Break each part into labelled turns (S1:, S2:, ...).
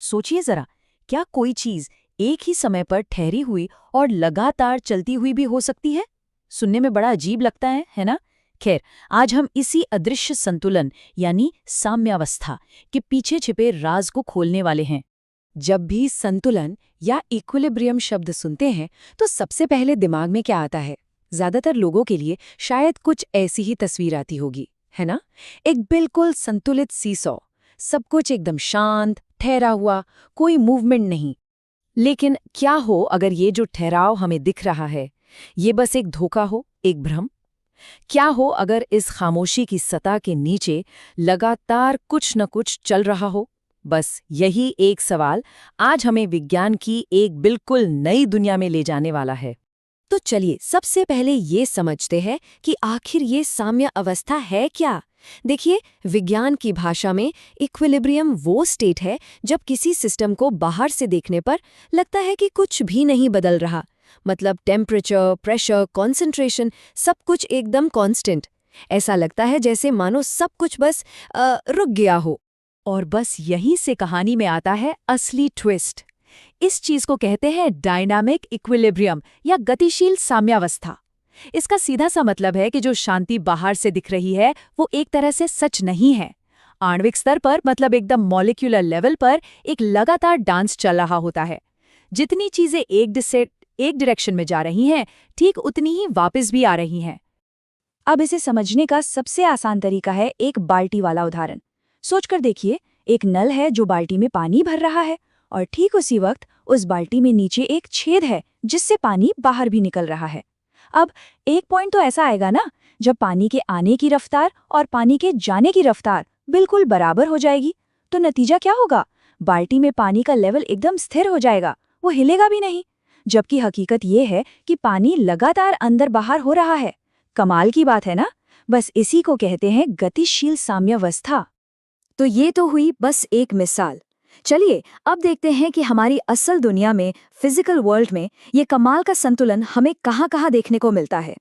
S1: सोचिए जरा, क्या कोई चीज एक ही समय पर ठहरी हुई और लगातार चलती हुई भी हो सकती है? सुनने में बड़ा अजीब लगता है ना? खैर, आज हम इसी अदृश्य संतुलन यानी साम्यावस्था के पीछे छिपे राज को खोलने वाले हैं।
S2: जब भी संतुलन या इक्विलिब्रियम शब्द सुनते हैं तो सबसे पहले दिमाग में क्या आता है? ज्यादातर लोगों के लिए शायद कुछ ऐसी ही तस्वीर आती होगी, है ना? एक बिल्कुल संतुलित सीसॉ, सब कुछ एकदम शांत, ठहरा हुआ, कोई मूवमेंट नहीं। लेकिन क्या हो अगर ये जो ठहराव हमें दिख रहा है, ये बस एक धोखा हो, एक भ्रम? क्या हो अगर इस खामोशी की सतह के नीचे लगातार कुछ न कुछ चल रहा हो? बस यही एक सवाल आज हमें विज्ञान की एक बिल्कुल नई दुनिया में ले जाने वाला है। तो चलिए सबसे पहले ये समझते हैं कि आखिर ये साम्य अवस्था है क्या। देखिए, विज्ञान की भाषा में इक्विलिब्रियम वो स्टेट है जब किसी सिस्टम को बाहर से देखने पर लगता है कि कुछ भी नहीं बदल रहा। मतलब टेम्परेचर, प्रेशर, कॉन्सेंट्रेशन सब कुछ एकदम कांस्टेंट। ऐसा लगता है जैसे मानो सब कुछ बस रुक गया हो।
S1: और बस यहीं से कहानी में आता है असली ट्विस्ट। इस चीज को कहते हैं डायनामिक इक्विलिब्रियम या गतिशील साम्यावस्था। इसका सीधा सा मतलब है कि जो शांति बाहर से दिख रही है वो एक तरह से सच नहीं है। आणविक स्तर पर, मतलब एकदम मॉलिक्यूलर लेवल पर, एक लगातार डांस चल रहा होता है। जितनी चीजें एक डायरेक्शन में जा रही हैं, ठीक उतनी ही वापस भी आ रही हैं।
S3: अब इसे समझने का सबसे आसान तरीका है एक बाल्टी वाला उदाहरण। सोचकर देखिए, एक नल है जो बाल्टी में पानी भर रहा है और ठीक उसी वक्त उस बाल्टी में नीचे एक छेद है जिससे पानी बाहर भी निकल रहा है। अब एक पॉइंट तो ऐसा आएगा ना, जब पानी के आने की रफ्तार और पानी के जाने की रफ्तार बिल्कुल बराबर हो जाएगी। तो नतीजा क्या होगा? बाल्टी में पानी का लेवल एकदम स्थिर हो जाएगा, वो हिलेगा भी नहीं। जबकि हकीकत ये है कि पानी लगातार अंदर बाहर हो रहा है। कमाल की बात है ना? बस इसी को कहते हैं गतिशील साम्यावस्था।
S2: तो ये तो हुई बस एक मिसाल। चलिए अब देखते हैं कि हमारी असल दुनिया में, फिजिकल वर्ल्ड में, ये कमाल का संतुलन हमें कहाँ-कहाँ देखने को मिलता है।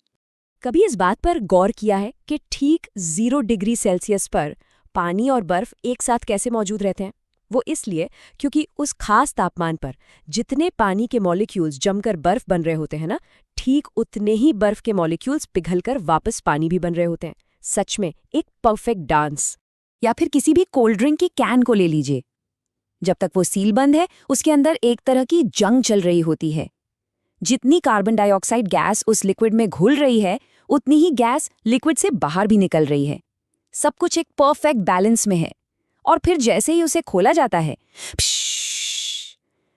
S2: कभी इस बात पर गौर किया है कि ठीक 0 डिग्री सेल्सियस पर पानी और बर्फ एक साथ कैसे मौजूद रहते हैं? वो इसलिए क्योंकि उस खास तापमान पर जितने पानी के मॉलिक्यूल्स जमकर बर्फ बन रहे होते हैं ना, ठीक उतने ही बर्फ के मॉलिक्यूल्स पिघलकर वापस पानी भी बन रहे होते हैं। सच में एक परफेक्ट डांस। या फिर किसी भी कोल्ड ड्रिंक की कैन को ले लीजिए। जब तक वो सील बंद है, उसके अंदर एक तरह की जंग चल रही होती है। जितनी कार्बन डाइऑक्साइड गैस उस लिक्विड में घुल रही है, उतनी ही गैस लिक्विड से बाहर भी निकल रही है। सब कुछ एक परफेक्ट बैलेंस में है। और फिर जैसे ही उसे खोला जाता है,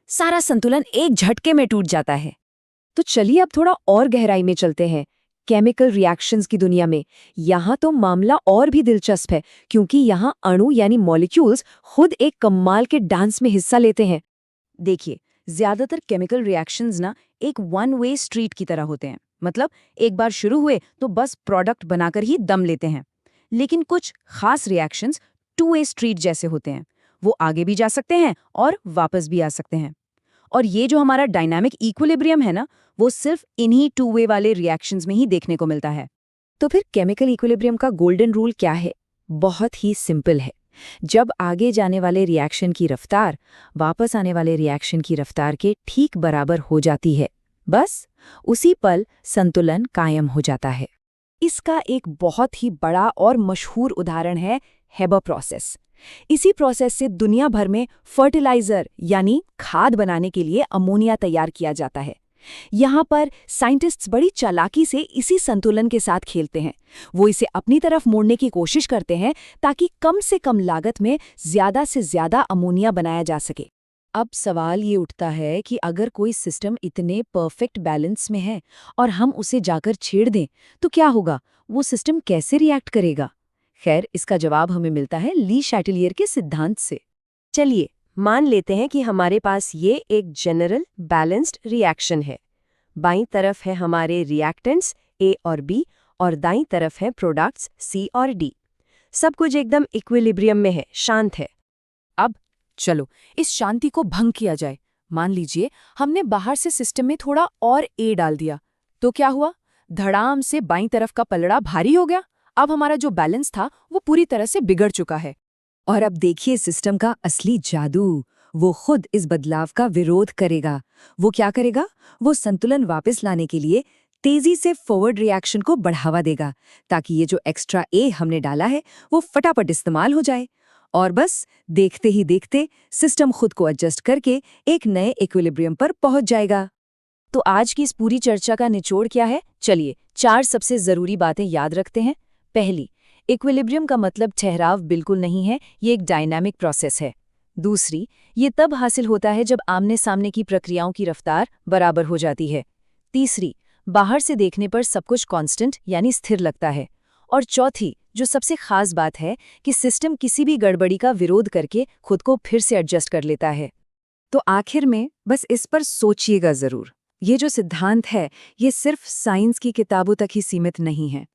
S2: सारा संतुलन एक झटके में टूट जाता है। तो चलिए अब थोड़ा और गहराई में चलते हैं, केमिकल रिएक्शंस की दुनिया में। यहाँ तो मामला और भी दिलचस्प है, क्योंकि यहाँ अणु यानी मॉलिक्यूल्स खुद एक कमाल के डांस में हिस्सा लेते हैं। देखिए, ज्यादातर केमिकल रिएक्शंस ना एक वन वे स्ट्रीट की तरह होते हैं। मतलब एक बार शुरू हुए तो बस प्रोडक्ट बनाकर ही दम लेते हैं। लेकिन कुछ खास रिएक्शंस 2 वे स्ट्रीट जैसे होते हैं। वो आगे भी जा सकते हैं और वापस भी आ सकते हैं। और ये जो हमारा डायनामिक इक्विलिब्रियम है ना, वो सिर्फ इन्हीं 2 वे वाले रिएक्शंस में ही देखने को मिलता है। तो फिर केमिकल इक्विलिब्रियम का गोल्डन रूल क्या है? बहुत ही सिंपल है। जब आगे जाने वाले रिएक्शन की रफ्तार वापस आने वाले रिएक्शन की रफ्तार के ठीक बराबर हो जाती है, बस उसी पल संतुलन कायम हो जाता है। इसका एक बहुत ही बड़ा और मशहूर उदाहरण है हेबर प्रोसेस। इसी प्रोसेस से दुनिया भर में फर्टिलाइजर यानी खाद बनाने के लिए अमोनिया तैयार किया जाता है। यहाँ पर साइंटिस्ट्स बड़ी चालाकी से इसी संतुलन के साथ खेलते हैं। वो इसे अपनी तरफ मोड़ने की कोशिश करते हैं ताकि कम से कम लागत में ज्यादा से ज्यादा अमोनिया बनाया जा सके। अब सवाल ये उठता है कि अगर कोई सिस्टम इतने परफेक्ट बैलेंस में है और हम उसे जाकर छेड़ दें तो क्या होगा? वो सिस्टम कैसे रिएक्ट करेगा? खैर, इसका जवाब हमें मिलता है ली शैटिलियर के सिद्धांत से। चलिए मान लेते हैं कि हमारे पास ये एक जनरल बैलेंस्ड रिएक्शन है। बाईं तरफ है हमारे रिएक्टेंट्स ए और बी और दाईं तरफ है प्रोडक्ट्स सी और डी। सब कुछ एकदम इक्विलिब्रियम में है, शांत है। अब चलो इस शांति को भंग किया जाए। मान लीजिए हमने बाहर से सिस्टम में थोड़ा और ए डाल दिया, तो क्या हुआ? धड़ाम से बाईं तरफ का पलड़ा भारी हो गया। अब हमारा जो बैलेंस था वो पूरी तरह से बिगड़ चुका है। और अब देखिए सिस्टम का असली जादू। वो खुद इस बदलाव का विरोध करेगा। वो क्या करेगा? वो संतुलन वापस लाने के लिए तेजी से फॉरवर्ड रिएक्शन को बढ़ावा देगा, ताकि ये जो एक्स्ट्रा ए हमने डाला है वो फटाफट इस्तेमाल हो जाए। और बस देखते ही देखते सिस्टम खुद को एडजस्ट करके एक नए इक्विलिब्रियम पर पहुंच जाएगा।
S1: तो आज की इस पूरी चर्चा का निचोड़ क्या है? चलिए 4 सबसे जरूरी बातें याद रखते हैं। पहली, इक्विलिब्रियम का मतलब ठहराव बिल्कुल नहीं है, ये एक डायनामिक प्रोसेस है। दूसरी, ये तब हासिल होता है जब आमने सामने की प्रक्रियाओं की रफ्तार बराबर हो जाती है। तीसरी, बाहर से देखने पर सब कुछ कांस्टेंट यानी स्थिर लगता है। और चौथी, जो सबसे खास बात है, कि सिस्टम किसी भी गड़बड़ी का विरोध करके खुद को फिर से एडजस्ट कर लेता है।
S2: तो आखिर में बस इस पर सोचिएगा जरूर, ये जो सिद्धांत है ये सिर्फ साइंस की किताबों तक ही सीमित नहीं है।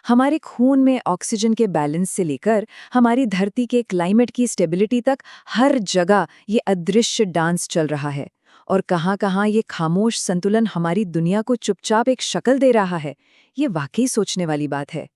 S2: हमारे खून में ऑक्सीजन के बैलेंस से लेकर हमारी धरती के क्लाइमेट की स्टेबिलिटी तक हर जगह ये अदृश्य डांस चल रहा है। और कहाँ-कहाँ ये खामोश संतुलन हमारी दुनिया को चुपचाप एक शक्ल दे रहा है, ये वाकई सोचने वाली बात है।